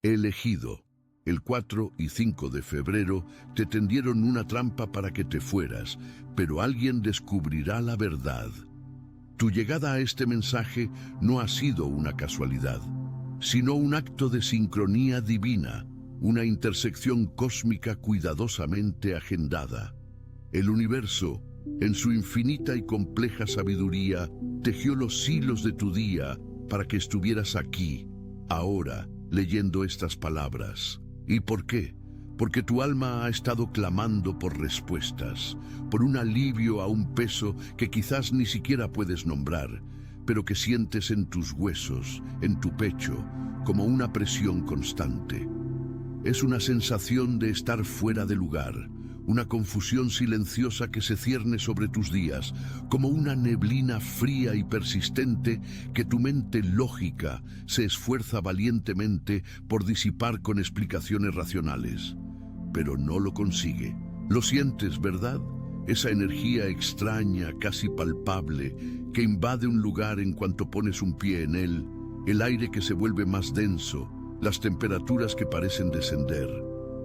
Elegido. El 4 y 5 de febrero te tendieron una trampa para que te fueras, pero alguien descubrirá la verdad. Tu llegada a este mensaje no ha sido una casualidad, sino un acto de sincronía divina, una intersección cósmica cuidadosamente agendada. El universo, en su infinita y compleja sabiduría, tejió los hilos de tu día para que estuvieras aquí, ahora, leyendo estas palabras. ¿Y por qué? Porque tu alma ha estado clamando por respuestas, por un alivio a un peso que quizás ni siquiera puedes nombrar, pero que sientes en tus huesos, en tu pecho, como una presión constante. Es una sensación de estar fuera de lugar, una confusión silenciosa que se cierne sobre tus días, como una neblina fría y persistente que tu mente lógica se esfuerza valientemente por disipar con explicaciones racionales. Pero no lo consigue. Lo sientes, ¿verdad? Esa energía extraña, casi palpable, que invade un lugar en cuanto pones un pie en él, el aire que se vuelve más denso, las temperaturas que parecen descender.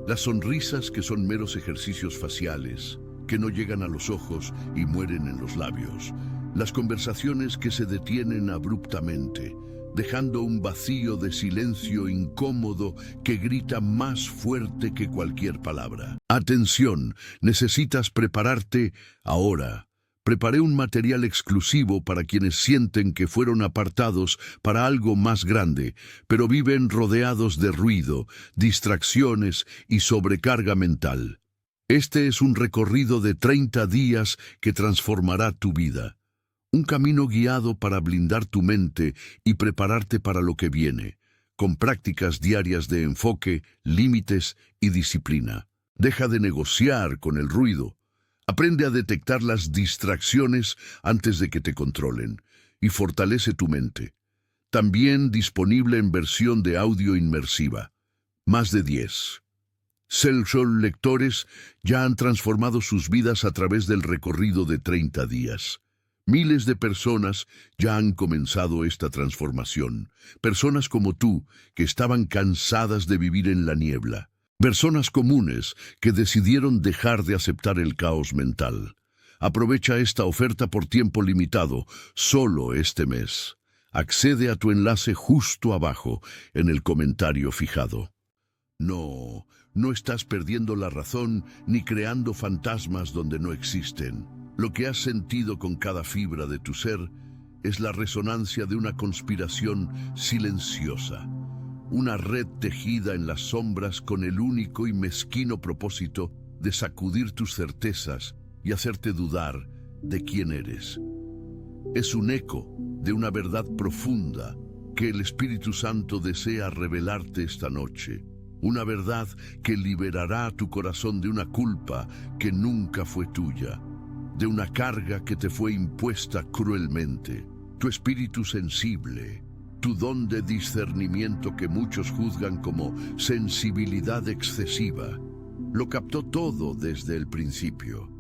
Las sonrisas que son meros ejercicios faciales, que no llegan a los ojos y mueren en los labios. Las conversaciones que se detienen abruptamente, dejando un vacío de silencio incómodo que grita más fuerte que cualquier palabra. Atención, necesitas prepararte ahora. Preparé un material exclusivo para quienes sienten que fueron apartados para algo más grande, pero viven rodeados de ruido, distracciones y sobrecarga mental. Este es un recorrido de 30 días que transformará tu vida. Un camino guiado para blindar tu mente y prepararte para lo que viene, con prácticas diarias de enfoque, límites y disciplina. Deja de negociar con el ruido. Aprende a detectar las distracciones antes de que te controlen y fortalece tu mente. También disponible en versión de audio inmersiva. Más de 10. Cell lectores ya han transformado sus vidas a través del recorrido de 30 días. Miles de personas ya han comenzado esta transformación. Personas como tú, que estaban cansadas de vivir en la niebla. Personas comunes que decidieron dejar de aceptar el caos mental. Aprovecha esta oferta por tiempo limitado, solo este mes. Accede a tu enlace justo abajo, en el comentario fijado. No estás perdiendo la razón ni creando fantasmas donde no existen. Lo que has sentido con cada fibra de tu ser es la resonancia de una conspiración silenciosa. Una red tejida en las sombras con el único y mezquino propósito de sacudir tus certezas y hacerte dudar de quién eres. Es un eco de una verdad profunda que el Espíritu Santo desea revelarte esta noche. Una verdad que liberará a tu corazón de una culpa que nunca fue tuya, de una carga que te fue impuesta cruelmente. Tu espíritu sensible, tu don de discernimiento que muchos juzgan como sensibilidad excesiva, lo captó todo desde el principio.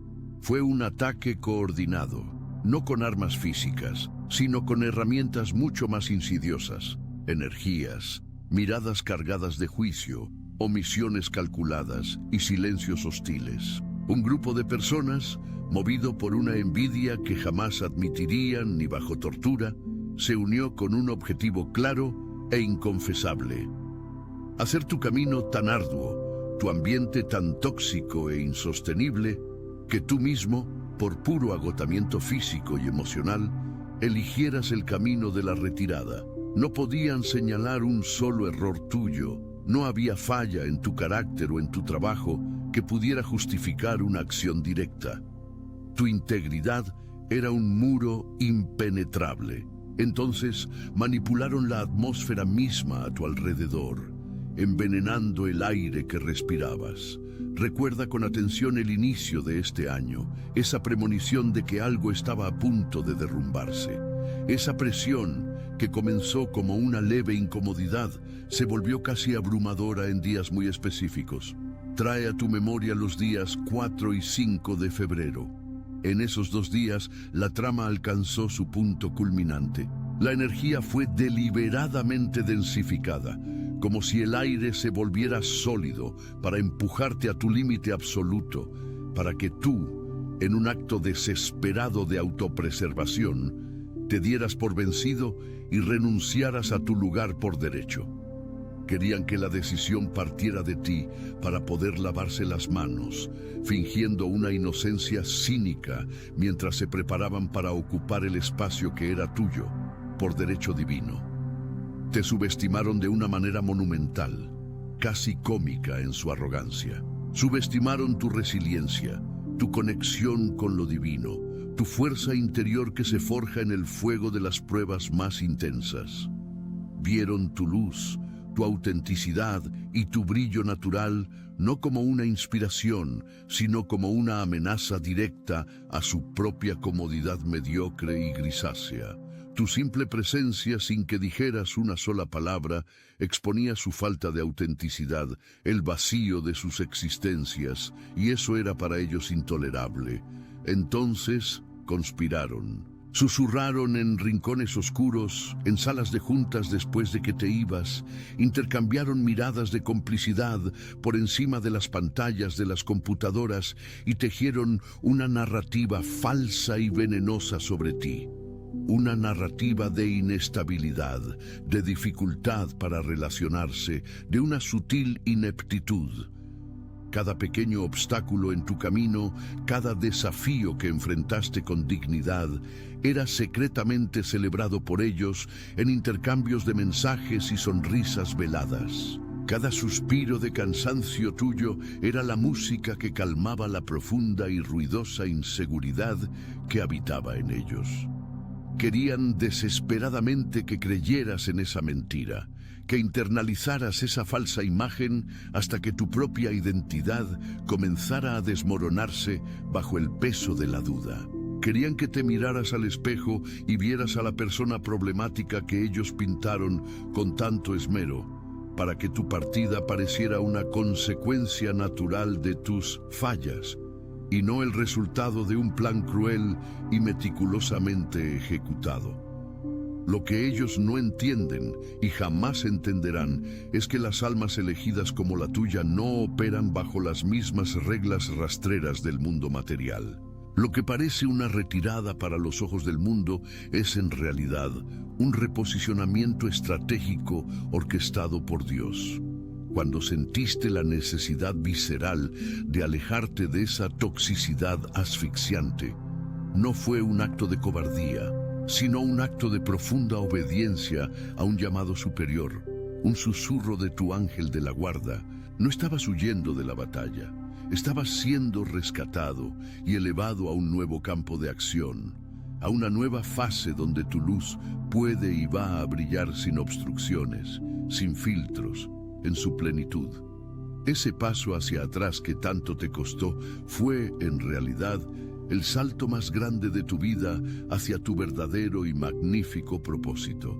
Fue un ataque coordinado, no con armas físicas, sino con herramientas mucho más insidiosas, energías, miradas cargadas de juicio, omisiones calculadas y silencios hostiles. Un grupo de personas, movido por una envidia que jamás admitirían ni bajo tortura, se unió con un objetivo claro e inconfesable: hacer tu camino tan arduo, tu ambiente tan tóxico e insostenible, que tú mismo, por puro agotamiento físico y emocional, eligieras el camino de la retirada. No podían señalar un solo error tuyo, no había falla en tu carácter o en tu trabajo que pudiera justificar una acción directa. Tu integridad era un muro impenetrable. Entonces manipularon la atmósfera misma a tu alrededor, envenenando el aire que respirabas. Recuerda con atención el inicio de este año, esa premonición de que algo estaba a punto de derrumbarse. Esa presión, que comenzó como una leve incomodidad, se volvió casi abrumadora en días muy específicos. Trae a tu memoria los días 4 y 5 de febrero. En esos 2 días, la trama alcanzó su punto culminante. La energía fue deliberadamente densificada. como si el aire se volviera sólido para empujarte a tu límite absoluto, para que tú, en un acto desesperado de autopreservación, te dieras por vencido y renunciaras a tu lugar por derecho. Querían que la decisión partiera de ti para poder lavarse las manos, fingiendo una inocencia cínica mientras se preparaban para ocupar el espacio que era tuyo, por derecho divino. Te subestimaron de una manera monumental, casi cómica en su arrogancia. Subestimaron tu resiliencia, tu conexión con lo divino, tu fuerza interior que se forja en el fuego de las pruebas más intensas. Vieron tu luz, tu autenticidad y tu brillo natural no como una inspiración, sino como una amenaza directa a su propia comodidad mediocre y grisácea. Tu simple presencia, sin que dijeras una sola palabra, exponía su falta de autenticidad, el vacío de sus existencias, y eso era para ellos intolerable. Entonces conspiraron. Susurraron en rincones oscuros, en salas de juntas después de que te ibas, intercambiaron miradas de complicidad por encima de las pantallas de las computadoras y tejieron una narrativa falsa y venenosa sobre ti. Una narrativa de inestabilidad, de dificultad para relacionarse, de una sutil ineptitud. Cada pequeño obstáculo en tu camino, cada desafío que enfrentaste con dignidad, era secretamente celebrado por ellos en intercambios de mensajes y sonrisas veladas. Cada suspiro de cansancio tuyo era la música que calmaba la profunda y ruidosa inseguridad que habitaba en ellos. Querían desesperadamente que creyeras en esa mentira, que internalizaras esa falsa imagen hasta que tu propia identidad comenzara a desmoronarse bajo el peso de la duda. Querían que te miraras al espejo y vieras a la persona problemática que ellos pintaron con tanto esmero, para que tu partida pareciera una consecuencia natural de tus fallas, y no el resultado de un plan cruel y meticulosamente ejecutado. Lo que ellos no entienden y jamás entenderán es que las almas elegidas como la tuya no operan bajo las mismas reglas rastreras del mundo material. Lo que parece una retirada para los ojos del mundo es en realidad un reposicionamiento estratégico orquestado por Dios. Cuando sentiste la necesidad visceral de alejarte de esa toxicidad asfixiante, no fue un acto de cobardía, sino un acto de profunda obediencia a un llamado superior, un susurro de tu ángel de la guarda. No estabas huyendo de la batalla, estabas siendo rescatado y elevado a un nuevo campo de acción, a una nueva fase donde tu luz puede y va a brillar sin obstrucciones, sin filtros, en su plenitud. Ese paso hacia atrás que tanto te costó fue, en realidad, el salto más grande de tu vida hacia tu verdadero y magnífico propósito.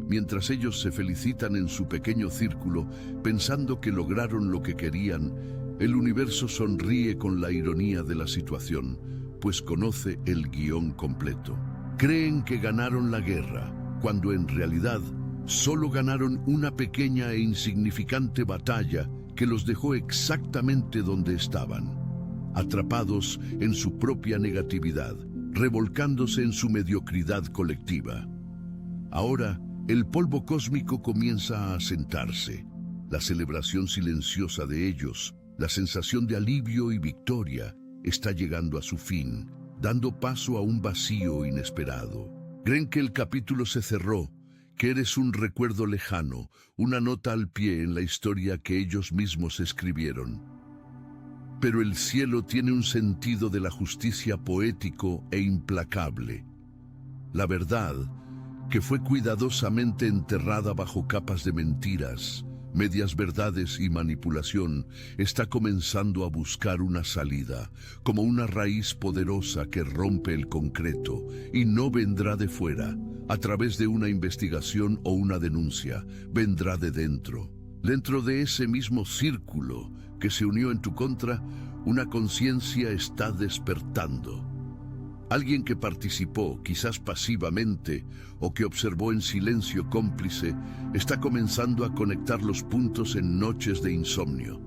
Mientras ellos se felicitan en su pequeño círculo, pensando que lograron lo que querían, el universo sonríe con la ironía de la situación, pues conoce el guión completo. Creen que ganaron la guerra, cuando en realidad solo ganaron una pequeña e insignificante batalla que los dejó exactamente donde estaban, atrapados en su propia negatividad, revolcándose en su mediocridad colectiva. Ahora, el polvo cósmico comienza a asentarse, la celebración silenciosa de ellos, la sensación de alivio y victoria está llegando a su fin, dando paso a un vacío inesperado. Creen que el capítulo se cerró, que eres un recuerdo lejano, una nota al pie en la historia que ellos mismos escribieron. Pero el cielo tiene un sentido de la justicia poético e implacable. La verdad, que fue cuidadosamente enterrada bajo capas de mentiras, medias verdades y manipulación, está comenzando a buscar una salida, como una raíz poderosa que rompe el concreto, y no vendrá de fuera, a través de una investigación o una denuncia, vendrá de dentro. Dentro de ese mismo círculo que se unió en tu contra, una conciencia está despertando. Alguien que participó, quizás pasivamente, o que observó en silencio cómplice, está comenzando a conectar los puntos en noches de insomnio.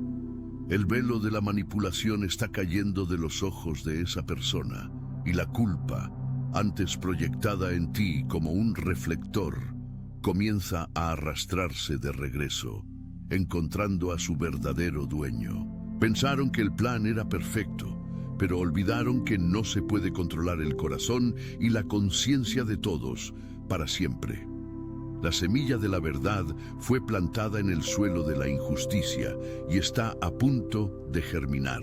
El velo de la manipulación está cayendo de los ojos de esa persona, y la culpa, antes proyectada en ti como un reflector, comienza a arrastrarse de regreso, encontrando a su verdadero dueño. Pensaron que el plan era perfecto, pero olvidaron que no se puede controlar el corazón y la conciencia de todos para siempre. La semilla de la verdad fue plantada en el suelo de la injusticia y está a punto de germinar.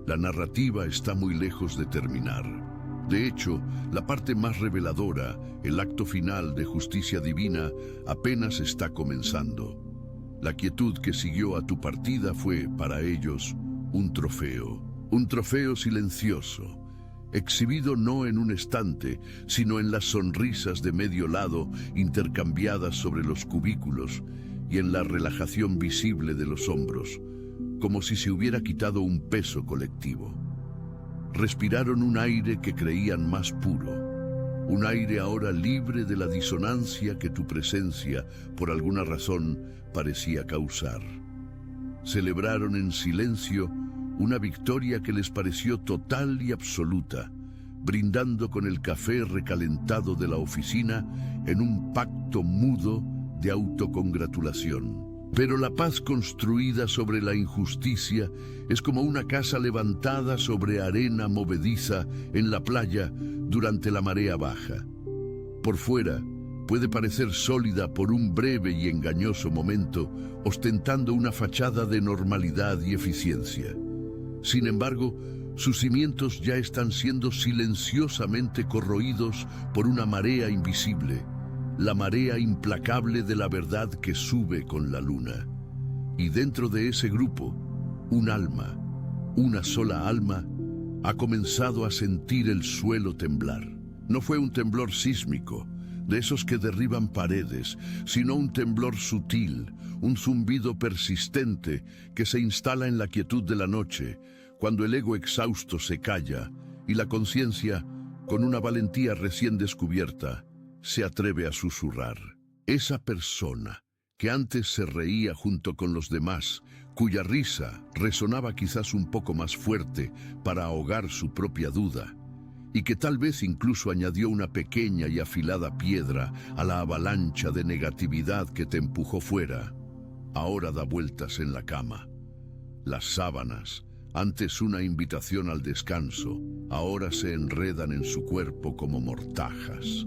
La narrativa está muy lejos de terminar. De hecho, la parte más reveladora, el acto final de justicia divina, apenas está comenzando. La quietud que siguió a tu partida fue, para ellos, un trofeo silencioso, exhibido no en un estante, sino en las sonrisas de medio lado intercambiadas sobre los cubículos y en la relajación visible de los hombros, como si se hubiera quitado un peso colectivo. Respiraron un aire que creían más puro, un aire ahora libre de la disonancia que tu presencia, por alguna razón, parecía causar. Celebraron en silencio una victoria que les pareció total y absoluta, brindando con el café recalentado de la oficina en un pacto mudo de autocongratulación. Pero la paz construida sobre la injusticia es como una casa levantada sobre arena movediza en la playa durante la marea baja. Por fuera, puede parecer sólida por un breve y engañoso momento, ostentando una fachada de normalidad y eficiencia. Sin embargo, sus cimientos ya están siendo silenciosamente corroídos por una marea invisible, la marea implacable de la verdad que sube con la luna. Y dentro de ese grupo, un alma, una sola alma, ha comenzado a sentir el suelo temblar. No fue un temblor sísmico, de esos que derriban paredes, sino un temblor sutil, un zumbido persistente que se instala en la quietud de la noche, cuando el ego exhausto se calla y la conciencia, con una valentía recién descubierta, se atreve a susurrar. Esa persona que antes se reía junto con los demás, cuya risa resonaba quizás un poco más fuerte para ahogar su propia duda, y que tal vez incluso añadió una pequeña y afilada piedra a la avalancha de negatividad que te empujó fuera, ahora da vueltas en la cama. Las sábanas, antes una invitación al descanso, ahora se enredan en su cuerpo como mortajas.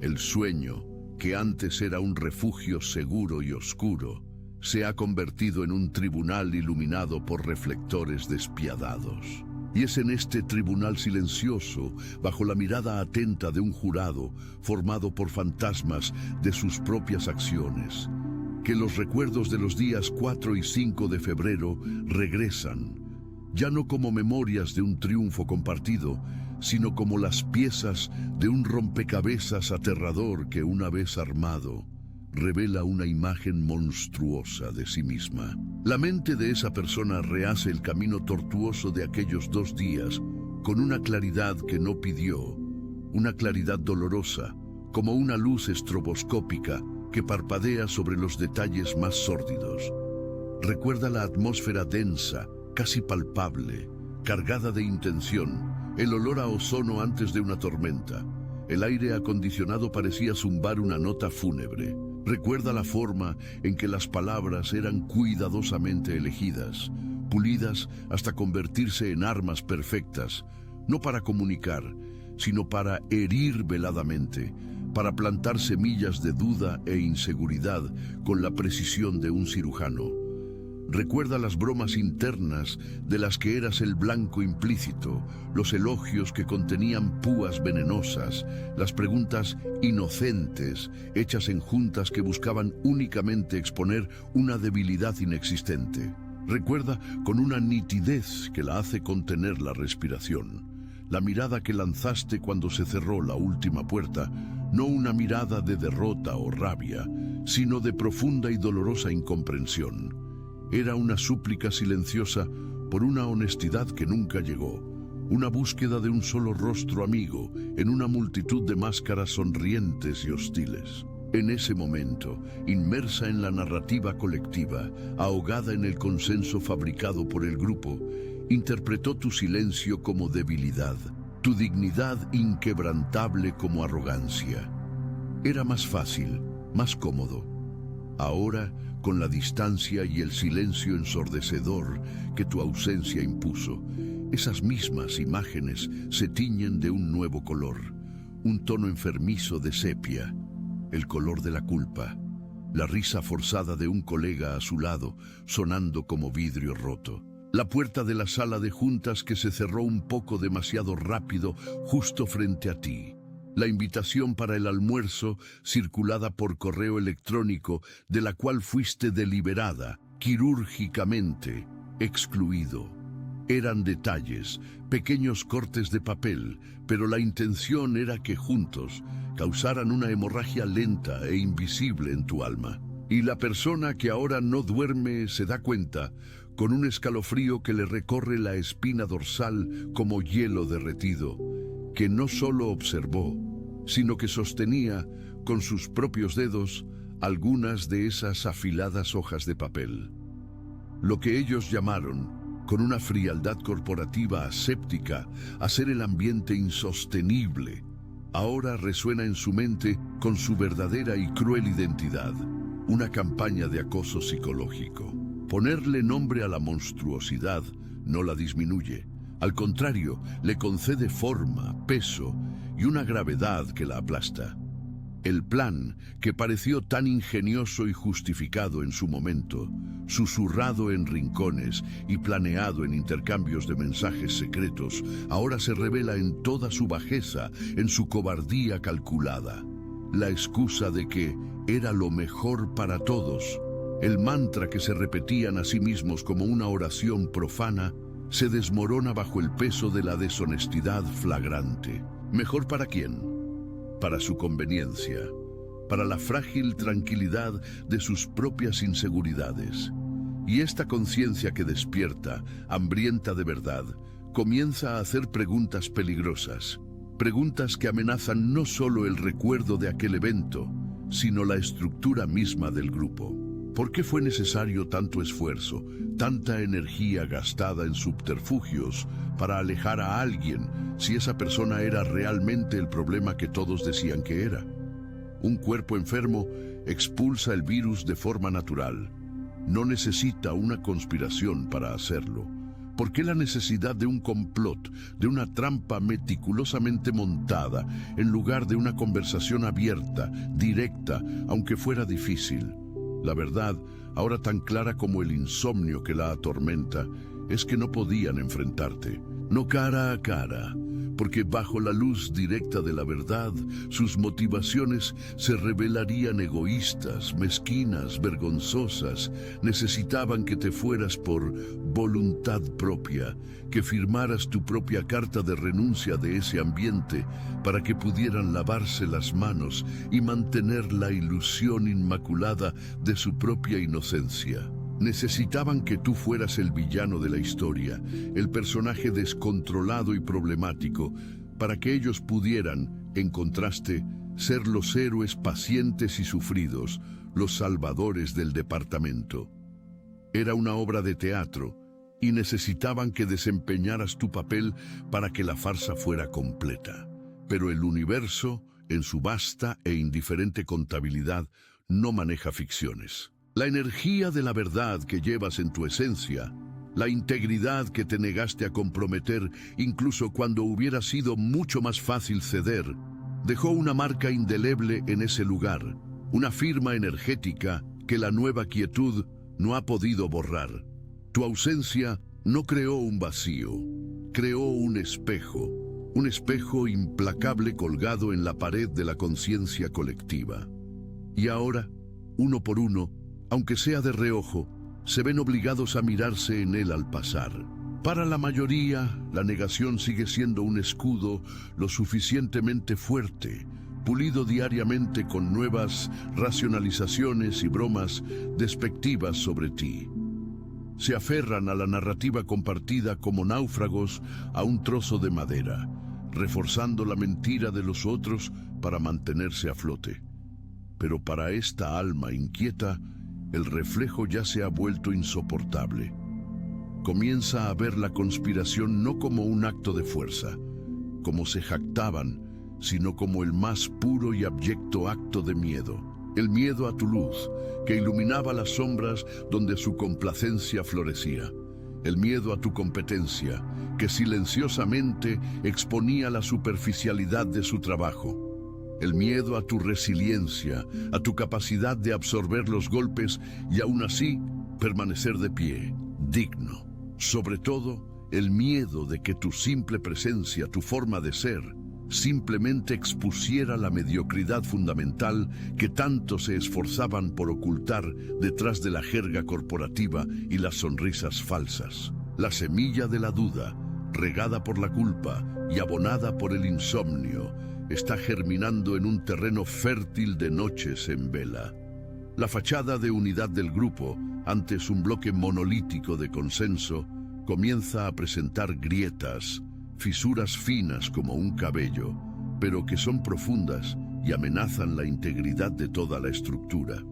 El sueño, que antes era un refugio seguro y oscuro, se ha convertido en un tribunal iluminado por reflectores despiadados. Y es en este tribunal silencioso, bajo la mirada atenta de un jurado formado por fantasmas de sus propias acciones, que los recuerdos de los días 4 y 5 de febrero regresan, ya no como memorias de un triunfo compartido, sino como las piezas de un rompecabezas aterrador que, una vez armado, revela una imagen monstruosa de sí misma. La mente de esa persona rehace el camino tortuoso de aquellos 2 días con una claridad que no pidió, una claridad dolorosa, como una luz estroboscópica que parpadea sobre los detalles más sórdidos. Recuerda la atmósfera densa, casi palpable, cargada de intención, el olor a ozono antes de una tormenta. El aire acondicionado parecía zumbar una nota fúnebre. Recuerda la forma en que las palabras eran cuidadosamente elegidas, pulidas hasta convertirse en armas perfectas, no para comunicar, sino para herir veladamente, para plantar semillas de duda e inseguridad con la precisión de un cirujano. Recuerda las bromas internas de las que eras el blanco implícito, los elogios que contenían púas venenosas, las preguntas inocentes hechas en juntas que buscaban únicamente exponer una debilidad inexistente. Recuerda con una nitidez que la hace contener la respiración, la mirada que lanzaste cuando se cerró la última puerta, no una mirada de derrota o rabia, sino de profunda y dolorosa incomprensión. Era una súplica silenciosa por una honestidad que nunca llegó, una búsqueda de un solo rostro amigo en una multitud de máscaras sonrientes y hostiles. En ese momento, inmersa en la narrativa colectiva, ahogada en el consenso fabricado por el grupo, interpretó tu silencio como debilidad, tu dignidad inquebrantable como arrogancia. Era más fácil, más cómodo. Ahora, con la distancia y el silencio ensordecedor que tu ausencia impuso, esas mismas imágenes se tiñen de un nuevo color, un tono enfermizo de sepia, el color de la culpa, la risa forzada de un colega a su lado, sonando como vidrio roto. La puerta de la sala de juntas que se cerró un poco demasiado rápido justo frente a ti. La invitación para el almuerzo circulada por correo electrónico de la cual fuiste deliberada, quirúrgicamente, excluido. Eran detalles, pequeños cortes de papel, pero la intención era que juntos causaran una hemorragia lenta e invisible en tu alma. Y la persona que ahora no duerme se da cuenta, con un escalofrío que le recorre la espina dorsal como hielo derretido, que no solo observó, sino que sostenía con sus propios dedos algunas de esas afiladas hojas de papel. Lo que ellos llamaron, con una frialdad corporativa aséptica, hacer el ambiente insostenible, ahora resuena en su mente con su verdadera y cruel identidad, una campaña de acoso psicológico. Ponerle nombre a la monstruosidad no la disminuye, al contrario, le concede forma, peso y una gravedad que la aplasta. El plan, que pareció tan ingenioso y justificado en su momento, susurrado en rincones y planeado en intercambios de mensajes secretos, ahora se revela en toda su bajeza, en su cobardía calculada. La excusa de que era lo mejor para todos, el mantra que se repetían a sí mismos como una oración profana, se desmorona bajo el peso de la deshonestidad flagrante. ¿Mejor para quién? Para su conveniencia, para la frágil tranquilidad de sus propias inseguridades. Y esta conciencia que despierta, hambrienta de verdad, comienza a hacer preguntas peligrosas, preguntas que amenazan no solo el recuerdo de aquel evento, sino la estructura misma del grupo. ¿Por qué fue necesario tanto esfuerzo, tanta energía gastada en subterfugios para alejar a alguien si esa persona era realmente el problema que todos decían que era? Un cuerpo enfermo expulsa el virus de forma natural. No necesita una conspiración para hacerlo. ¿Por qué la necesidad de un complot, de una trampa meticulosamente montada, en lugar de una conversación abierta, directa, aunque fuera difícil? La verdad, ahora tan clara como el insomnio que la atormenta, es que no podían enfrentarte, no cara a cara, porque bajo la luz directa de la verdad, sus motivaciones se revelarían egoístas, mezquinas, vergonzosas. Necesitaban que te fueras por voluntad propia, que firmaras tu propia carta de renuncia de ese ambiente para que pudieran lavarse las manos y mantener la ilusión inmaculada de su propia inocencia. Necesitaban que tú fueras el villano de la historia, el personaje descontrolado y problemático, para que ellos pudieran, en contraste, ser los héroes pacientes y sufridos, los salvadores del departamento. Era una obra de teatro, y necesitaban que desempeñaras tu papel para que la farsa fuera completa. Pero el universo, en su vasta e indiferente contabilidad, no maneja ficciones. La energía de la verdad que llevas en tu esencia, la integridad que te negaste a comprometer incluso cuando hubiera sido mucho más fácil ceder, dejó una marca indeleble en ese lugar, una firma energética que la nueva quietud no ha podido borrar. Tu ausencia no creó un vacío, creó un espejo implacable colgado en la pared de la conciencia colectiva. Y ahora, uno por uno, aunque sea de reojo, se ven obligados a mirarse en él al pasar. Para la mayoría, la negación sigue siendo un escudo lo suficientemente fuerte, pulido diariamente con nuevas racionalizaciones y bromas despectivas sobre ti. Se aferran a la narrativa compartida como náufragos a un trozo de madera, reforzando la mentira de los otros para mantenerse a flote. Pero para esta alma inquieta, el reflejo ya se ha vuelto insoportable. Comienza a ver la conspiración no como un acto de fuerza, como se jactaban, sino como el más puro y abyecto acto de miedo. El miedo a tu luz, que iluminaba las sombras donde su complacencia florecía. El miedo a tu competencia, que silenciosamente exponía la superficialidad de su trabajo. El miedo a tu resiliencia, a tu capacidad de absorber los golpes y aún así permanecer de pie, digno. Sobre todo, el miedo de que tu simple presencia, tu forma de ser, simplemente expusiera la mediocridad fundamental que tanto se esforzaban por ocultar detrás de la jerga corporativa y las sonrisas falsas. La semilla de la duda, regada por la culpa y abonada por el insomnio, está germinando en un terreno fértil de noches en vela. La fachada de unidad del grupo, antes un bloque monolítico de consenso, comienza a presentar grietas, fisuras finas como un cabello, pero que son profundas y amenazan la integridad de toda la estructura.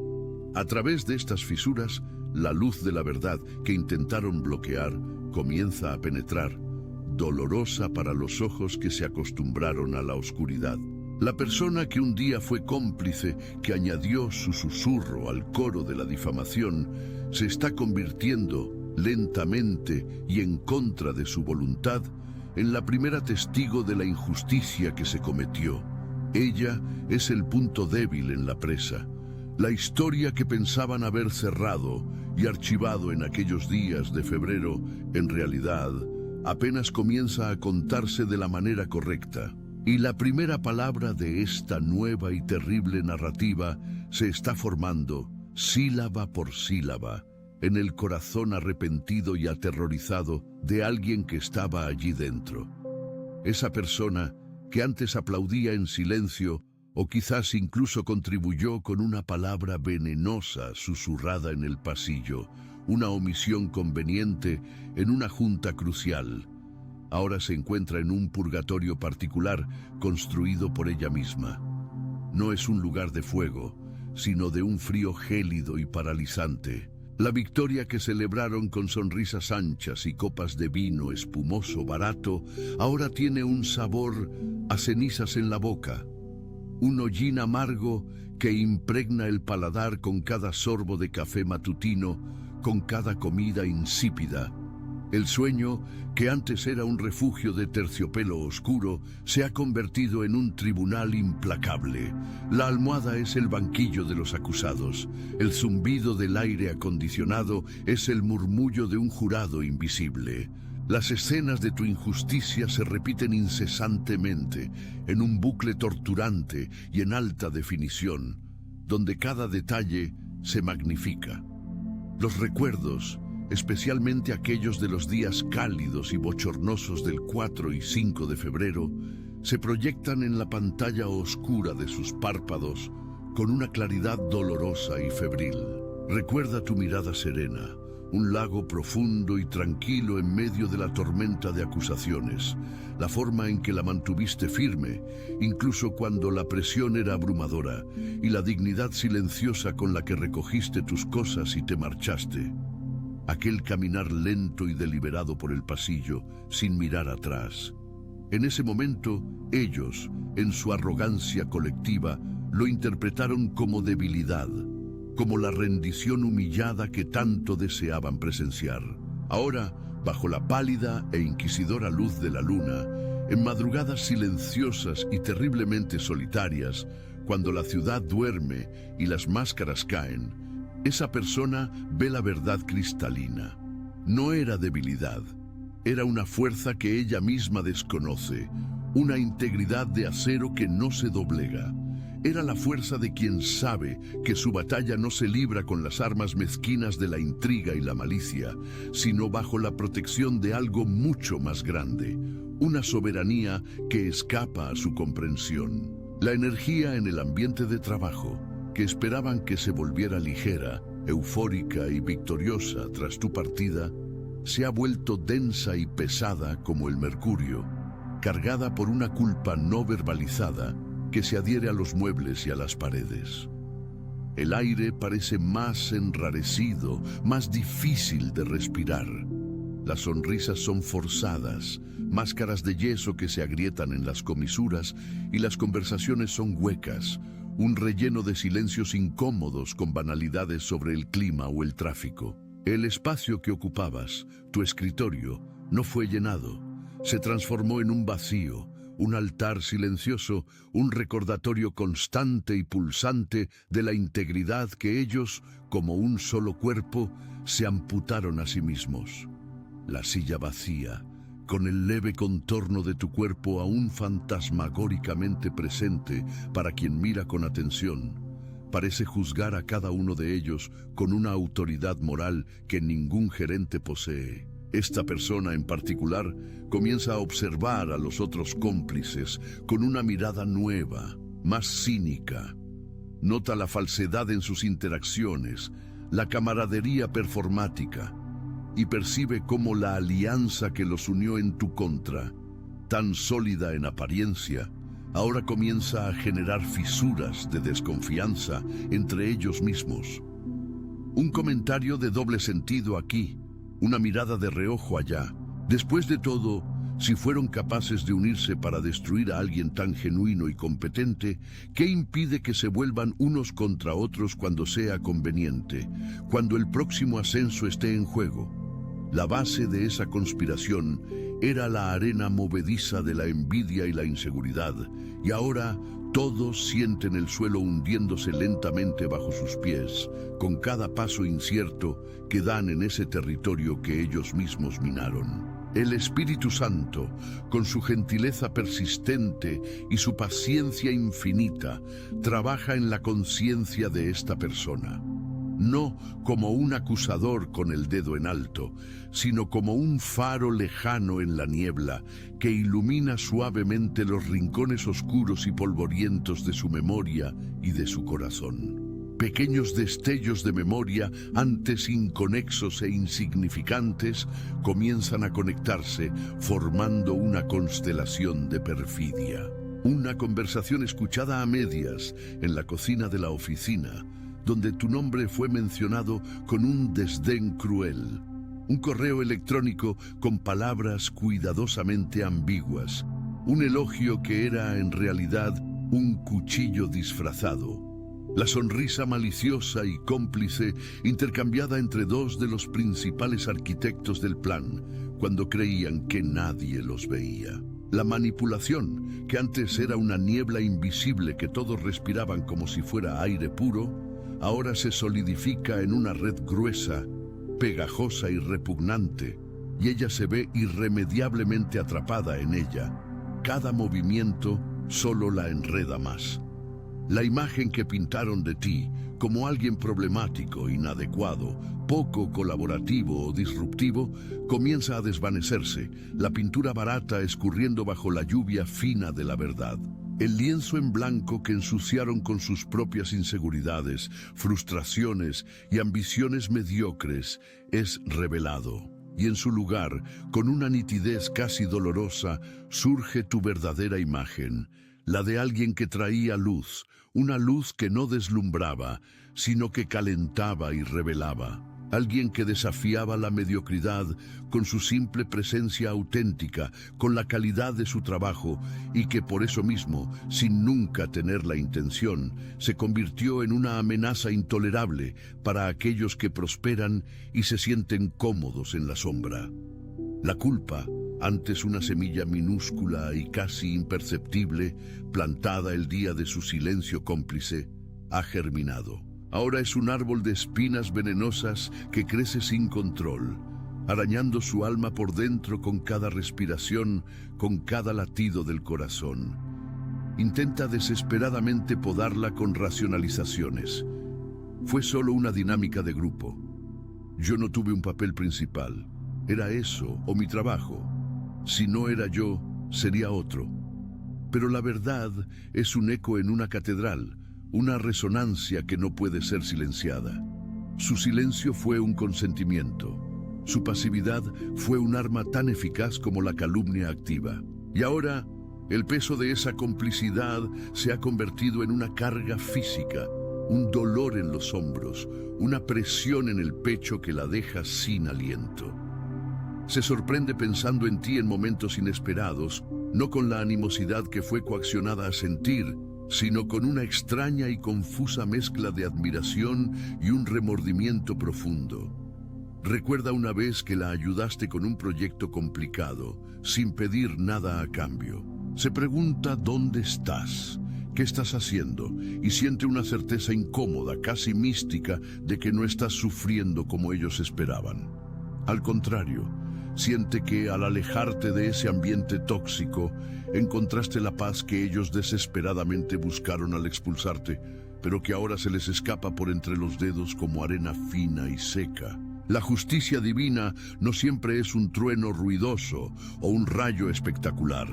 A través de estas fisuras, la luz de la verdad que intentaron bloquear comienza a penetrar, dolorosa para los ojos que se acostumbraron a la oscuridad. La persona que un día fue cómplice, que añadió su susurro al coro de la difamación, se está convirtiendo lentamente y en contra de su voluntad en la primera testigo de la injusticia que se cometió. Ella es el punto débil en la presa, la historia que pensaban haber cerrado y archivado en aquellos días de febrero, en realidad, apenas comienza a contarse de la manera correcta. Y la primera palabra de esta nueva y terrible narrativa se está formando, sílaba por sílaba, en el corazón arrepentido y aterrorizado de alguien que estaba allí dentro. Esa persona que antes aplaudía en silencio o quizás incluso contribuyó con una palabra venenosa susurrada en el pasillo, una omisión conveniente en una junta crucial. Ahora se encuentra en un purgatorio particular construido por ella misma. No es un lugar de fuego, sino de un frío gélido y paralizante. La victoria que celebraron con sonrisas anchas y copas de vino espumoso barato ahora tiene un sabor a cenizas en la boca, un hollín amargo que impregna el paladar con cada sorbo de café matutino, con cada comida insípida. El sueño, que antes era un refugio de terciopelo oscuro, se ha convertido en un tribunal implacable. La almohada es el banquillo de los acusados. El zumbido del aire acondicionado es el murmullo de un jurado invisible. Las escenas de tu injusticia se repiten incesantemente, en un bucle torturante y en alta definición, donde cada detalle se magnifica. Los recuerdos, especialmente aquellos de los días cálidos y bochornosos del 4 y 5 de febrero, se proyectan en la pantalla oscura de sus párpados con una claridad dolorosa y febril. Recuerda tu mirada serena, un lago profundo y tranquilo en medio de la tormenta de acusaciones, la forma en que la mantuviste firme, incluso cuando la presión era abrumadora, y la dignidad silenciosa con la que recogiste tus cosas y te marchaste. Aquel caminar lento y deliberado por el pasillo, sin mirar atrás. En ese momento, ellos, en su arrogancia colectiva, lo interpretaron como debilidad, como la rendición humillada que tanto deseaban presenciar. Ahora, bajo la pálida e inquisidora luz de la luna, en madrugadas silenciosas y terriblemente solitarias, cuando la ciudad duerme y las máscaras caen, esa persona ve la verdad cristalina. No era debilidad, era una fuerza que ella misma desconoce, una integridad de acero que no se doblega. Era la fuerza de quien sabe que su batalla no se libra con las armas mezquinas de la intriga y la malicia, sino bajo la protección de algo mucho más grande, una soberanía que escapa a su comprensión. La energía en el ambiente de trabajo, que esperaban que se volviera ligera, eufórica y victoriosa tras tu partida, se ha vuelto densa y pesada como el mercurio, cargada por una culpa no verbalizada que se adhiere a los muebles y a las paredes. El aire parece más enrarecido, más difícil de respirar. Las sonrisas son forzadas, máscaras de yeso que se agrietan en las comisuras, y las conversaciones son huecas, un relleno de silencios incómodos con banalidades sobre el clima o el tráfico. El espacio que ocupabas, tu escritorio, no fue llenado. Se transformó en un vacío, un altar silencioso, un recordatorio constante y pulsante de la integridad que ellos, como un solo cuerpo, se amputaron a sí mismos. La silla vacía, con el leve contorno de tu cuerpo aún fantasmagóricamente presente para quien mira con atención, parece juzgar a cada uno de ellos con una autoridad moral que ningún gerente posee. Esta persona en particular comienza a observar a los otros cómplices con una mirada nueva, más cínica. Nota la falsedad en sus interacciones, la camaradería performática, y percibe cómo la alianza que los unió en tu contra, tan sólida en apariencia, ahora comienza a generar fisuras de desconfianza entre ellos mismos. Un comentario de doble sentido aquí, una mirada de reojo allá. Después de todo, si fueron capaces de unirse para destruir a alguien tan genuino y competente, ¿qué impide que se vuelvan unos contra otros cuando sea conveniente, cuando el próximo ascenso esté en juego? La base de esa conspiración era la arena movediza de la envidia y la inseguridad, y ahora todos sienten el suelo hundiéndose lentamente bajo sus pies, con cada paso incierto que dan en ese territorio que ellos mismos minaron. El Espíritu Santo, con su gentileza persistente y su paciencia infinita, trabaja en la conciencia de esta persona. No como un acusador con el dedo en alto, sino como un faro lejano en la niebla que ilumina suavemente los rincones oscuros y polvorientos de su memoria y de su corazón. Pequeños destellos de memoria, antes inconexos e insignificantes, comienzan a conectarse, formando una constelación de perfidia. Una conversación escuchada a medias en la cocina de la oficina, donde tu nombre fue mencionado con un desdén cruel. Un correo electrónico con palabras cuidadosamente ambiguas. Un elogio que era en realidad un cuchillo disfrazado. La sonrisa maliciosa y cómplice intercambiada entre dos de los principales arquitectos del plan, cuando creían que nadie los veía. La manipulación, que antes era una niebla invisible que todos respiraban como si fuera aire puro, ahora se solidifica en una red gruesa, pegajosa y repugnante, y ella se ve irremediablemente atrapada en ella. Cada movimiento solo la enreda más. La imagen que pintaron de ti como alguien problemático, inadecuado, poco colaborativo o disruptivo, comienza a desvanecerse, la pintura barata escurriendo bajo la lluvia fina de la verdad. El lienzo en blanco que ensuciaron con sus propias inseguridades, frustraciones y ambiciones mediocres es revelado. Y en su lugar, con una nitidez casi dolorosa, surge tu verdadera imagen, la de alguien que traía luz, una luz que no deslumbraba, sino que calentaba y revelaba. Alguien que desafiaba la mediocridad con su simple presencia auténtica, con la calidad de su trabajo, y que por eso mismo, sin nunca tener la intención, se convirtió en una amenaza intolerable para aquellos que prosperan y se sienten cómodos en la sombra. La culpa, antes una semilla minúscula y casi imperceptible, plantada el día de su silencio cómplice, ha germinado. Ahora es un árbol de espinas venenosas que crece sin control, arañando su alma por dentro con cada respiración, con cada latido del corazón. Intenta desesperadamente podarla con racionalizaciones. Fue solo una dinámica de grupo. Yo no tuve un papel principal. Era eso o mi trabajo. Si no era yo, sería otro. Pero la verdad es un eco en una catedral, una resonancia que no puede ser silenciada. Su silencio fue un consentimiento. Su pasividad fue un arma tan eficaz como la calumnia activa. Y ahora, el peso de esa complicidad se ha convertido en una carga física, un dolor en los hombros, una presión en el pecho que la deja sin aliento. Se sorprende pensando en ti en momentos inesperados, no con la animosidad que fue coaccionada a sentir, sino con una extraña y confusa mezcla de admiración y un remordimiento profundo. Recuerda una vez que la ayudaste con un proyecto complicado, sin pedir nada a cambio. Se pregunta dónde estás, qué estás haciendo, y siente una certeza incómoda, casi mística, de que no estás sufriendo como ellos esperaban. Al contrario, siente que al alejarte de ese ambiente tóxico, encontraste la paz que ellos desesperadamente buscaron al expulsarte, pero que ahora se les escapa por entre los dedos como arena fina y seca. La justicia divina no siempre es un trueno ruidoso o un rayo espectacular.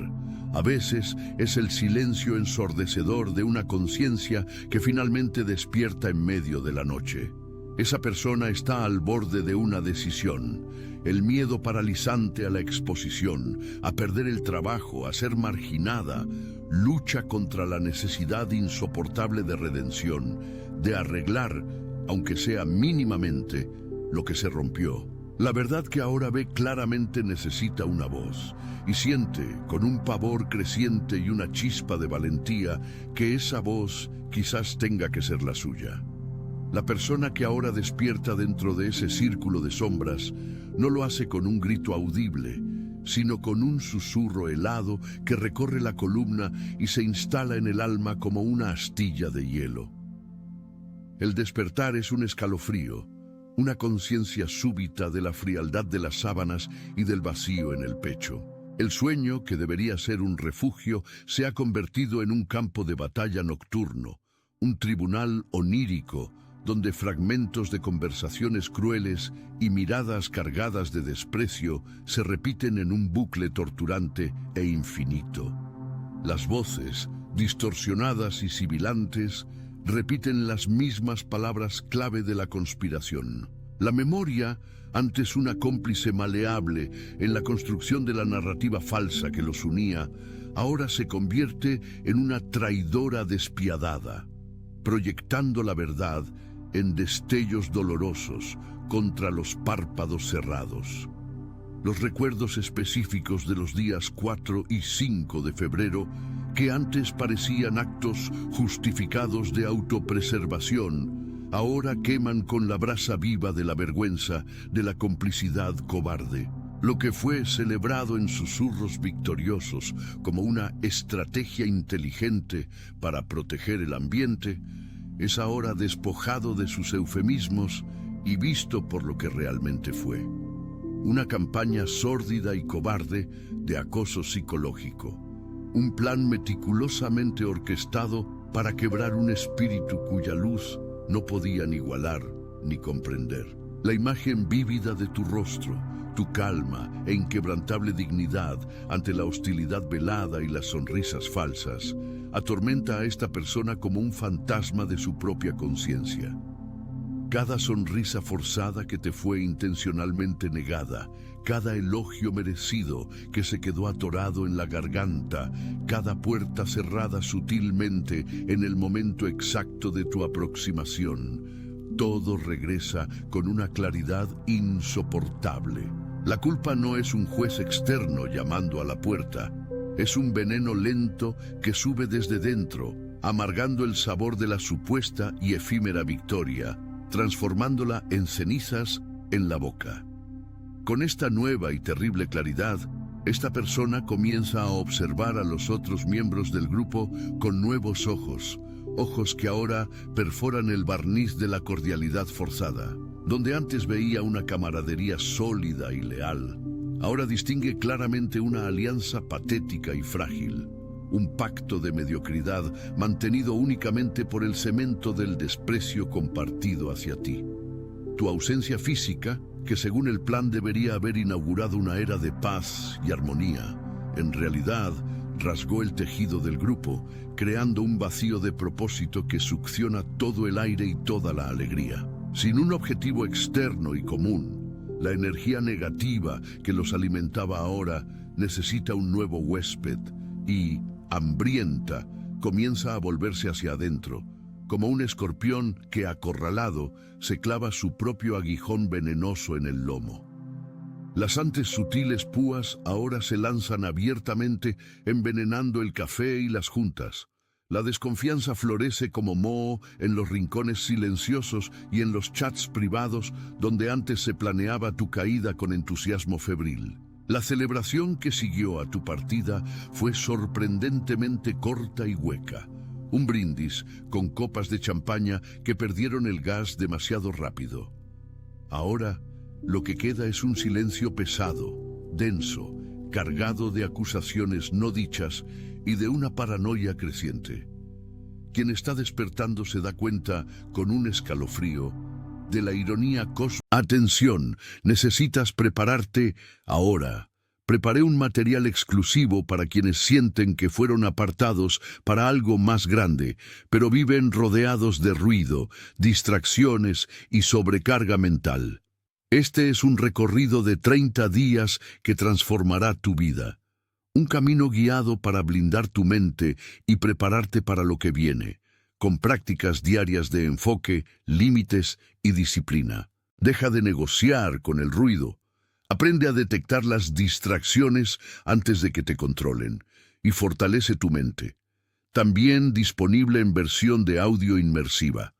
A veces es el silencio ensordecedor de una conciencia que finalmente despierta en medio de la noche. Esa persona está al borde de una decisión. El miedo paralizante a la exposición, a perder el trabajo, a ser marginada, lucha contra la necesidad insoportable de redención, de arreglar, aunque sea mínimamente, lo que se rompió. La verdad que ahora ve claramente necesita una voz, y siente, con un pavor creciente y una chispa de valentía, que esa voz quizás tenga que ser la suya. La persona que ahora despierta dentro de ese círculo de sombras no lo hace con un grito audible, sino con un susurro helado que recorre la columna y se instala en el alma como una astilla de hielo. El despertar es un escalofrío, una conciencia súbita de la frialdad de las sábanas y del vacío en el pecho. El sueño, que debería ser un refugio, se ha convertido en un campo de batalla nocturno, un tribunal onírico, donde fragmentos de conversaciones crueles y miradas cargadas de desprecio se repiten en un bucle torturante e infinito. Las voces, distorsionadas y sibilantes, repiten las mismas palabras clave de la conspiración. La memoria, antes una cómplice maleable en la construcción de la narrativa falsa que los unía, ahora se convierte en una traidora despiadada, proyectando la verdad en destellos dolorosos contra los párpados cerrados. Los recuerdos específicos de los días 4 y 5 de febrero, que antes parecían actos justificados de autopreservación, ahora queman con la brasa viva de la vergüenza, de la complicidad cobarde. Lo que fue celebrado en susurros victoriosos como una estrategia inteligente para proteger el ambiente, es ahora despojado de sus eufemismos y visto por lo que realmente fue. Una campaña sórdida y cobarde de acoso psicológico. Un plan meticulosamente orquestado para quebrar un espíritu cuya luz no podían igualar ni comprender. La imagen vívida de tu rostro, tu calma e inquebrantable dignidad ante la hostilidad velada y las sonrisas falsas, atormenta a esta persona como un fantasma de su propia conciencia. Cada sonrisa forzada que te fue intencionalmente negada, cada elogio merecido que se quedó atorado en la garganta, cada puerta cerrada sutilmente en el momento exacto de tu aproximación, todo regresa con una claridad insoportable. La culpa no es un juez externo llamando a la puerta, es un veneno lento que sube desde dentro, amargando el sabor de la supuesta y efímera victoria, transformándola en cenizas en la boca. Con esta nueva y terrible claridad, esta persona comienza a observar a los otros miembros del grupo con nuevos ojos, ojos que ahora perforan el barniz de la cordialidad forzada. Donde antes veía una camaradería sólida y leal, ahora distingue claramente una alianza patética y frágil, un pacto de mediocridad mantenido únicamente por el cemento del desprecio compartido hacia ti. Tu ausencia física, que según el plan debería haber inaugurado una era de paz y armonía, en realidad rasgó el tejido del grupo, creando un vacío de propósito que succiona todo el aire y toda la alegría. Sin un objetivo externo y común, la energía negativa que los alimentaba ahora necesita un nuevo huésped y, hambrienta, comienza a volverse hacia adentro, como un escorpión que, acorralado, se clava su propio aguijón venenoso en el lomo. Las antes sutiles púas ahora se lanzan abiertamente, envenenando el café y las juntas. La desconfianza florece como moho en los rincones silenciosos y en los chats privados donde antes se planeaba tu caída con entusiasmo febril. La celebración que siguió a tu partida fue sorprendentemente corta y hueca. Un brindis con copas de champaña que perdieron el gas demasiado rápido. Ahora, lo que queda es un silencio pesado, denso, cargado de acusaciones no dichas y de una paranoia creciente. Quien está despertando se da cuenta, con un escalofrío, de la ironía cósmica. Atención, necesitas prepararte ahora. Preparé un material exclusivo para quienes sienten que fueron apartados para algo más grande, pero viven rodeados de ruido, distracciones y sobrecarga mental. Este es un recorrido de 30 días que transformará tu vida. Un camino guiado para blindar tu mente y prepararte para lo que viene, con prácticas diarias de enfoque, límites y disciplina. Deja de negociar con el ruido. Aprende a detectar las distracciones antes de que te controlen y fortalece tu mente. También disponible en versión de audio inmersiva.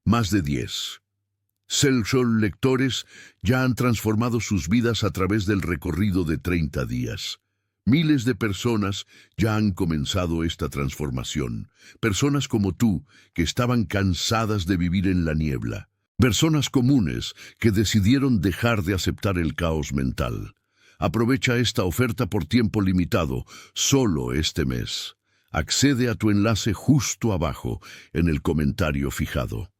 Más de 10. Cell lectores ya han transformado sus vidas a través del recorrido de 30 días. Miles de personas ya han comenzado esta transformación. Personas como tú, que estaban cansadas de vivir en la niebla. Personas comunes que decidieron dejar de aceptar el caos mental. Aprovecha esta oferta por tiempo limitado, solo este mes. Accede a tu enlace justo abajo, en el comentario fijado.